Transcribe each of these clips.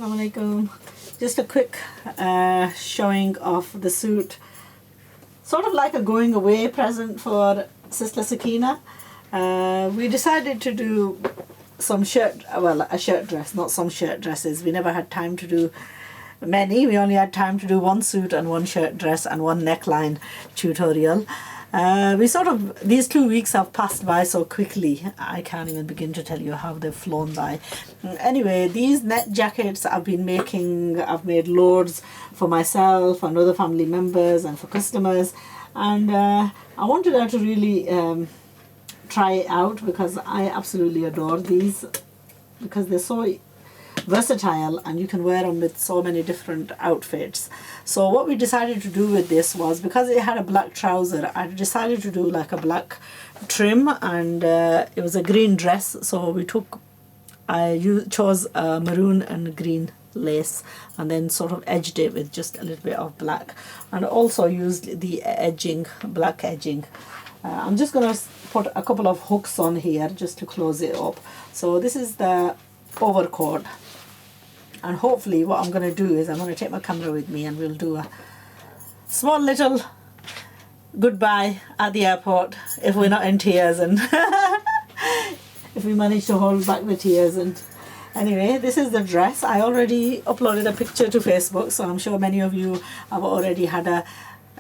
Assalamu alaikum. Just a quick showing of the suit. Sort of like a going away present for Sister Sakina. We decided to do some a shirt dress, not some shirt dresses. We never had time to do many. We only had time to do one suit and one shirt dress and one neckline tutorial. These 2 weeks have passed by so quickly, I can't even begin to tell you how they've flown by. Anyway, these net jackets I've made loads for myself and other family members and for customers, and I wanted her to really try it out because I absolutely adore these, because they're so versatile and you can wear them with so many different outfits. So what we decided to do with this was, because it had a black trouser, I decided to do like a black trim, and it was a green dress, so I chose a maroon and green lace and then sort of edged it with just a little bit of black, and also used the black edging. I'm just going to put a couple of hooks on here just to close it up. So this is the overcoat, and hopefully what I'm going to do is I'm going to take my camera with me and we'll do a small little goodbye at the airport if we're not in tears and if we manage to hold back the tears. And anyway, this is the dress. I already uploaded a picture to Facebook, so I'm sure many of you have already had a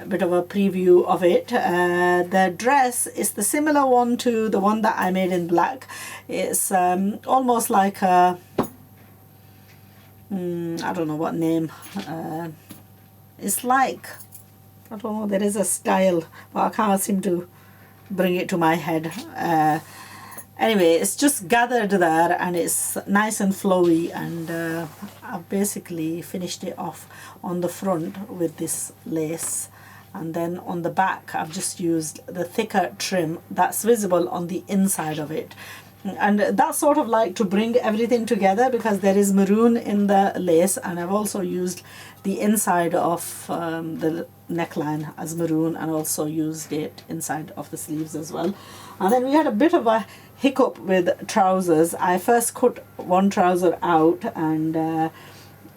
bit of a preview of it. The dress is the similar one to the one that I made in black. It's almost like a I don't know what name. It's like, I don't know, there is a style, but I can't seem to bring it to my head. Anyway, it's just gathered there and it's nice and flowy, and I've basically finished it off on the front with this lace, and then on the back I've just used the thicker trim that's visible on the inside of it. And that's sort of like to bring everything together, because there is maroon in the lace, and I've also used the inside of the neckline as maroon, and also used it inside of the sleeves as well. And then we had a bit of a hiccup with trousers. I first cut one trouser out, and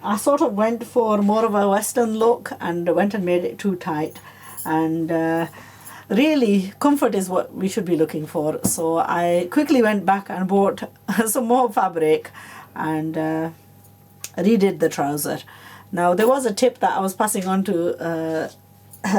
I sort of went for more of a western look and went and made it too tight, and really, comfort is what we should be looking for. So I quickly went back and bought some more fabric and redid the trouser. Now, there was a tip that I was passing on to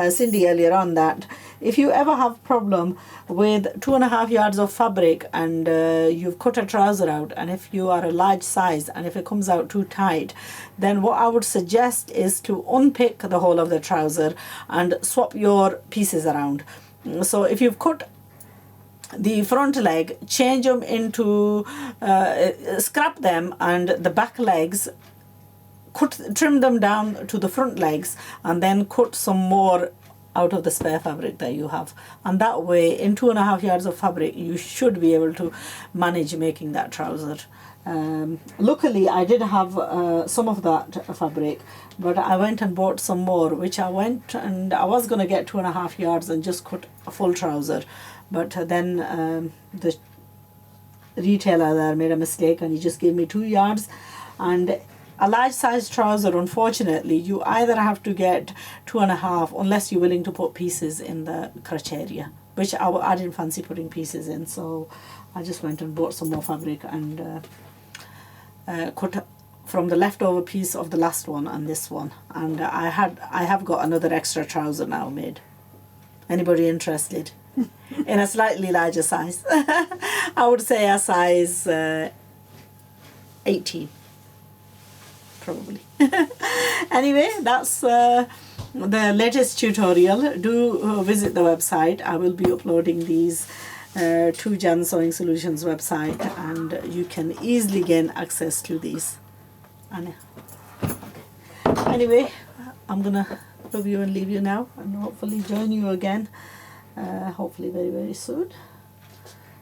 Cindy earlier on, that if you ever have problem with 2.5 yards of fabric and you've cut a trouser out, and if you are a large size and if it comes out too tight, then what I would suggest is to unpick the whole of the trouser and swap your pieces around. So if you've cut the front leg, change them into scrap them, and the back legs, trim them down to the front legs, and then cut some more out of the spare fabric that you have, and that way in 2.5 yards of fabric you should be able to manage making that trouser. Luckily I did have some of that fabric, but I went and bought some more, which I was going to get 2.5 yards and just cut a full trouser, but then the retailer there made a mistake and he just gave me 2 yards. And a large size trouser, unfortunately, you either have to get 2.5 unless you're willing to put pieces in the crotch area, which I didn't fancy putting pieces in, so I just went and bought some more fabric and cut from the leftover piece of the last one and this one, and I have got another extra trouser now made. Anybody interested in a slightly larger size? I would say a size 18. Probably. Anyway, that's the latest tutorial. Visit the website. I will be uploading these to Jan Sewing Solutions website, and you can easily gain access to these. Anyway, I'm gonna love you and leave you now, and hopefully join you again hopefully very, very soon.